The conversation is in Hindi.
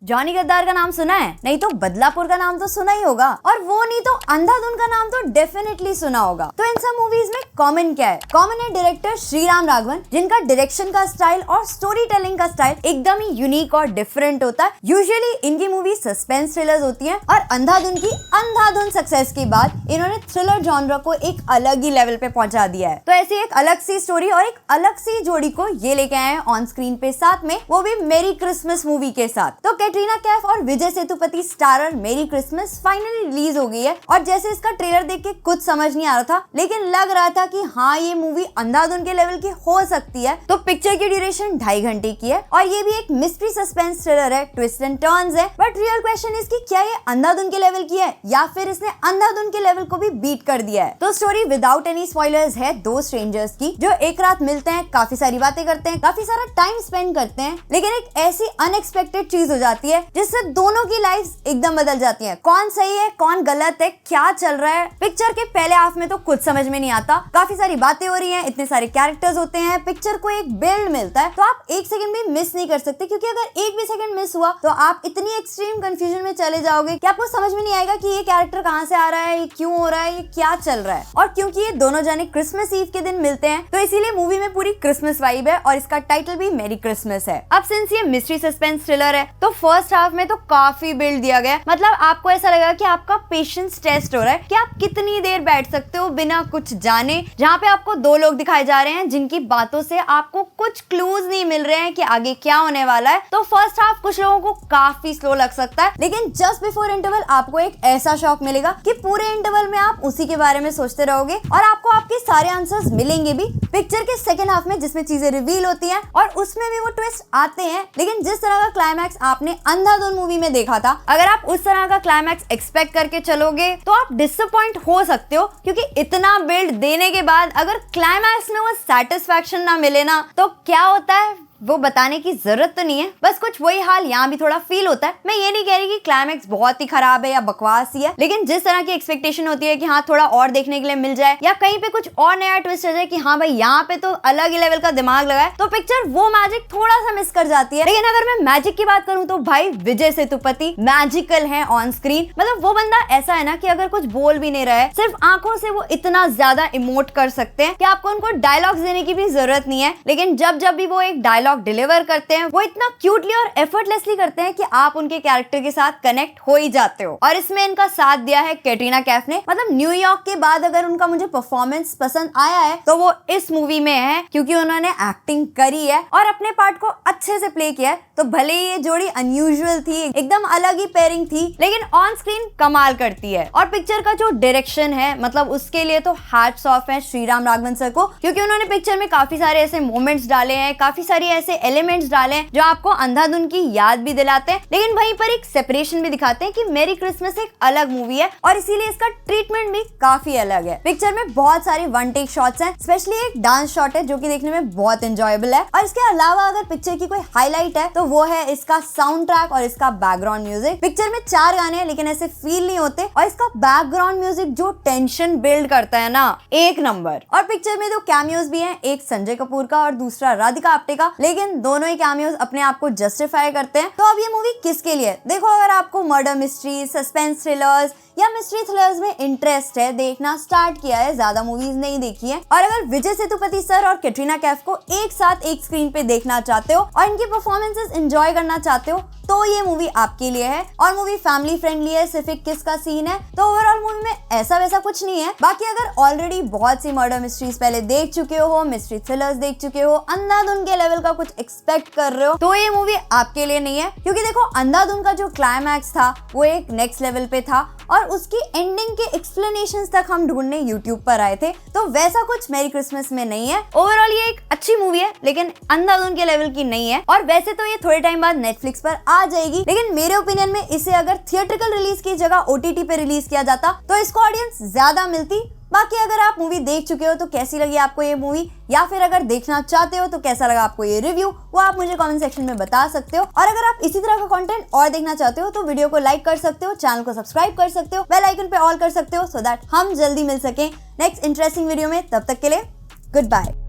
जॉनी गद्दार का नाम सुना है? नहीं तो बदलापुर का नाम तो सुना ही होगा, और वो नहीं तो अंधाधुन का नाम तो डेफिनेटली सुना होगा। तो इन सब मूवीज में कॉमन क्या है? कॉमन है डायरेक्टर श्रीराम राघवन, जिनका डायरेक्शन का स्टाइल और स्टोरी टेलिंग का स्टाइल एकदम ही यूनिक और डिफरेंट होता है। यूजुअली इनकी मूवी सस्पेंस थ्रिलर्स होती हैं, और अंधाधुन की अंधाधुन सक्सेस के बाद इन्होंने थ्रिलर जॉनर को एक अलग ही लेवल पे पहुंचा दिया है। तो ऐसी एक अलग सी स्टोरी और एक अलग सी जोड़ी को ये लेके आए हैं ऑन स्क्रीन पे, साथ में वो भी मेरी क्रिसमस मूवी के साथ। तो कैटरीना कैफ और Vijay Sethupathi starrer Merry Christmas finally release हो गई है, और जैसे इसका ट्रेलर देख के कुछ समझ नहीं आ रहा था, लेकिन लग रहा था कि हाँ ये मूवी अंधाधुन के लेवल की हो सकती है। तो पिक्चर की ड्यूरेशन 2.5 घंटे की है, और ये भी एक मिस्ट्री सस्पेंस थ्रिलर है, ट्विस्ट एंड टर्न्स है। बट रियल क्वेश्चन इज कि क्या ये अंधाधुन के लेवल की है या फिर इसने अंधाधुन के लेवल को भी बीट कर दिया है। तो स्टोरी विदाउट एनी स्पॉयलर्स है दो स्ट्रेंजर्स की, जो एक रात मिलते हैं, काफी सारी बातें करते हैं, काफी सारा टाइम स्पेंड करते हैं, लेकिन एक ऐसी अनएक्सपेक्टेड चीज हो जाती है जिससे दोनों की लाइफ एकदम बदल जाती है। कौन सही है, कौन गलत है, क्या चल रहा है। पिक्चर के पहले हाफ में तो कुछ समझ में नहीं आता, काफी सारी बातें हो रही हैं, इतने सारे कैरेक्टर्स होते हैं, पिक्चर को एक बिल्ड मिलता है, तो आप एक सेकंड भी मिस नहीं कर सकते, क्योंकि अगर एक भी सेकंड मिस हुआ तो आप इतनी एक्सट्रीम कंफ्यूजन में चले जाओगे कि आपको समझ में नहीं आएगा कि ये कैरेक्टर कहाँ से आ रहा है, ये क्यों हो रहा है, ये क्या चल रहा है। और क्योंकि ये दोनों जने क्रिसमस ईव के दिन मिलते हैं, तो इसीलिए मूवी में पूरी क्रिसमस वाइब है, और इसका टाइटल भी मेरी क्रिसमस है। अब सिंस ये मिस्ट्री सस्पेंस थ्रिलर है, तो फर्स्ट हाफ में तो काफी बिल्ड दिया गया, मतलब आपको ऐसा लगेगा कि आपका पेशेंस टेस्ट हो रहा है कि आप कितनी देर बैठ सकते हो बिना कुछ जाने, जहाँ पे आपको दो लोग दिखाए जा रहे हैं जिनकी बातों से आपको कुछ क्लूज नहीं मिल रहे हैं कि आगे क्या होने वाला है। तो फर्स्ट हाफ कुछ लोगों को काफी स्लो लग सकता है, लेकिन जस्ट बिफोर इंटरवल आपको एक ऐसा शॉक मिलेगा कि पूरे इंटरवल में आप उसी के बारे में सोचते रहोगे, और आपको आपके सारे आंसर्स मिलेंगे भी। पिक्चर के सेकंड हाफ में जिसमें चीजें रिवील होती हैं और उसमें भी वो ट्विस्ट आते हैं, लेकिन जिस तरह का क्लाइमैक्स आपने अंधाधुन मूवी में देखा था, अगर आप उस तरह का क्लाइमैक्स एक्सपेक्ट करके चलोगे तो आप डिसअपॉइंट हो सकते हो, क्योंकि इतना बिल्ड देने के बाद अगर क्लाइमैक्स में वो सेटिस्फैक्शन ना मिले ना, तो क्या होता है वो बताने की जरूरत तो नहीं है, बस कुछ वही हाल यहाँ भी थोड़ा फील होता है। मैं ये नहीं कह रही कि क्लाइमैक्स बहुत ही खराब है या बकवास ही है, लेकिन जिस तरह की एक्सपेक्टेशन होती है कि हाँ थोड़ा और देखने के लिए मिल जाए, या कहीं पे कुछ और नया ट्विस्ट आ जाए कि हाँ भाई यहाँ पे तो अलग ही लेवल का दिमाग लगा है, तो पिक्चर वो मैजिक थोड़ा सा मिस कर जाती है। लेकिन अगर मैं मैजिक की बात करूँ तो भाई विजय सेतुपति मैजिकल है ऑन स्क्रीन। मतलब वो बंदा ऐसा है ना कि अगर कुछ बोल भी नहीं रहा है, सिर्फ आंखों से वो इतना ज्यादा इमोट कर सकते हैं कि आपको उनको डायलॉग्स देने की भी जरूरत नहीं है, लेकिन जब भी वो एक डायलॉग डिलीवर करते हैं वो इतना क्यूटली और एफर्टलेसली करते हैं कि आप उनके कैरेक्टर के साथ कनेक्ट हो ही जाते हो। और इसमें इनका साथ दिया है कैटरीना कैफ ने। मतलब न्यूयॉर्क के बाद अगर उनका मुझे परफॉर्मेंस पसंद आया है तो वो इस मूवी में है, क्योंकि उन्होंने एक्टिंग करी है और अपने पार्ट को अच्छे से प्ले किया है। तो भले ही ये जोड़ी अनयूजुअल थी, एकदम अलग ही पेयरिंग थी, लेकिन ऑन स्क्रीन कमाल करती है। और पिक्चर का जो डायरेक्शन है, मतलब उसके लिए तो हैट्स ऑफ है श्रीराम राघवन सर को, क्योंकि उन्होंने पिक्चर में काफी सारे ऐसे मोमेंट्स डाले हैं, काफी सारी ऐसे एलिमेंट्स डाले हैं जो आपको अंधाधुन की याद भी दिलाते हैं, लेकिन वहीं पर एक सेपरेशन भी दिखाते हैं कि मेरी क्रिसमस एक अलग मूवी है, और इसीलिए इसका ट्रीटमेंट भी काफी अलग है। पिक्चर में बहुत सारे वन टेक शॉट्स हैं, स्पेशली एक डांस शॉट है जो कि देखने में बहुत एंजॉयबल है। और इसके अलावा अगर पिक्चर की कोई हाईलाइट है तो वो है इसका साउंड ट्रैक और इसका बैकग्राउंड म्यूजिक। पिक्चर में 4 गाने हैं, लेकिन ऐसे फील नहीं होते, और इसका बैकग्राउंड म्यूजिक जो टेंशन बिल्ड करता है ना, एक नंबर। और पिक्चर में 2 कैमियोज भी हैं, एक संजय कपूर का और दूसरा राधिका आप्टे का, लेकिन दोनों ही कैमियोज अपने आप को जस्टिफाई करते हैं। तो अब ये मूवी किसके लिए? देखो, अगर आपको मर्डर मिस्ट्री, सस्पेंस थ्रिलर्स या मिस्ट्री थ्रिलर्स में इंटरेस्ट है, देखना स्टार्ट किया है, ज्यादा मूवीज नहीं देखी है, और अगर विजय सेतुपति सर और कैटरीना कैफ को एक साथ एक स्क्रीन पे देखना चाहते हो और इनकी परफॉर्मेंसेस एंजॉय करना चाहते हो, तो ये मूवी आपके लिए है। और मूवी फैमिली फ्रेंडली है, सिर्फ एक किस का सीन है, तो ओवरऑल मूवी में ऐसा वैसा कुछ नहीं है। बाकी अगर ऑलरेडी बहुत सी मर्डर मिस्ट्रीज पहले देख चुके हो, मिस्ट्री थ्रिलर्स देख चुके हो, अंधाधुन के लेवल का कुछ एक्सपेक्ट कर रहे हो, तो ये मूवी आपके लिए नहीं है। क्योंकि देखो, अंधाधुन का जो क्लाइमैक्स था वो एक नेक्स्ट लेवल पे था, और उसकी एंडिंग के एक्सप्लेनेशंस तक हम ढूंढने यूट्यूब पर आए थे, तो वैसा कुछ मेरी क्रिसमस में नहीं है। ओवरऑल ये एक अच्छी मूवी है, लेकिन अंधाधुन के लेवल की नहीं है। और वैसे तो ये थोड़े टाइम बाद नेटफ्लिक्स पर आ जाएगी, लेकिन मेरे ओपिनियन में इसे अगर थिएट्रिकल रिलीज की जगह OTT पे रिलीज किया जाता तो इसको ऑडियंस ज्यादा मिलती। बाकी अगर आप मूवी देख चुके हो तो कैसी लगी आपको ये मूवी, या फिर अगर देखना चाहते हो तो कैसा लगा आपको ये रिव्यू, वो आप मुझे कमेंट सेक्शन में बता सकते हो। और अगर आप इसी तरह का कंटेंट और देखना चाहते हो तो वीडियो को लाइक कर सकते हो, चैनल को सब्सक्राइब कर सकते हो, बेल आइकन पे ऑल कर सकते हो, सो दैट हम जल्दी मिल सकें नेक्स्ट इंटरेस्टिंग वीडियो में। तब तक के लिए गुड बाय।